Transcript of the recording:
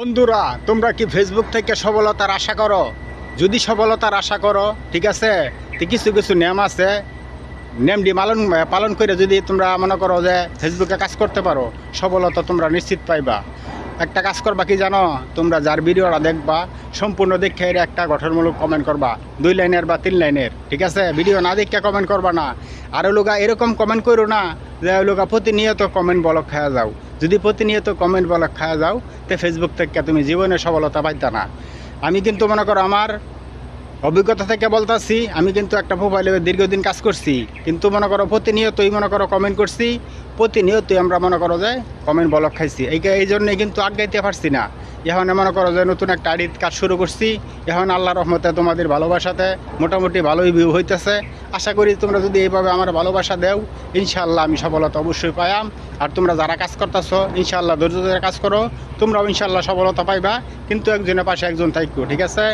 বন্ধুরা, তোমরা কি ফেসবুক থেকে সফলতার আশা করো? যদি সফলতার আশা করো, ঠিক আছে, তো কিছু কিছু নিয়ম আছে। নিয়মটি পালন করে যদি তোমরা মনে করো যে ফেসবুকে কাজ করতে পারো, সফলতা তোমরা নিশ্চিত পাইবা। একটা কাজ করবা কি জানো? তোমরা যার ভিডিওটা দেখবা সম্পূর্ণ দেখে এর একটা গঠনমূলক কমেন্ট করবা, 2 লাইনের বা 3 লাইনের, ঠিক আছে? ভিডিও না দেখে কমেন্ট করবা না। আর লোকা এরকম কমেন্ট করো না যে লোকা প্রতিনিয়ত কমেন্ট ব্লক খাওয়া যাও। যদি প্রতিনিয়ত কমেন্ট ব্লক খাওয়া যাও, তো ফেসবুক থেকে তুমি জীবনে সফলতা পাইতা না। আমি কিন্তু মনে করো আমার অভিজ্ঞতা থেকে বলতেছি, আমি কিন্তু একটা মোবাইলে দীর্ঘদিন কাজ করছি, কিন্তু মনে করো প্রতিনিয়তই মনে করো কমেন্ট করছি, প্রতিনিয়তই আমরা মনে করো যে কমেন্ট ব্লক খাইছি। এই জন্যই কিন্তু আগাইতে পারছি না। এখন মনে করো যে নতুন একটা আইডির কাজ শুরু করছি। এখন আল্লাহর রহমতে তোমাদের ভালোবাসাতে মোটামুটি ভালোই ভিউ হইতেছে। আশা করি তোমরা যদি এইভাবে আমার ভালোবাসা দেও, ইনশাআল্লাহ আমি সফলতা অবশ্যই পাইয়াম। আর তোমরা যারা কাজ করতেছো, ইনশাআল্লাহ ধৈর্য ধরে কাজ করো, তোমরাও ইনশাআল্লাহ সফলতা পাইবা। কিন্তু একজনের পাশে একজন থাকো, ঠিক আছে?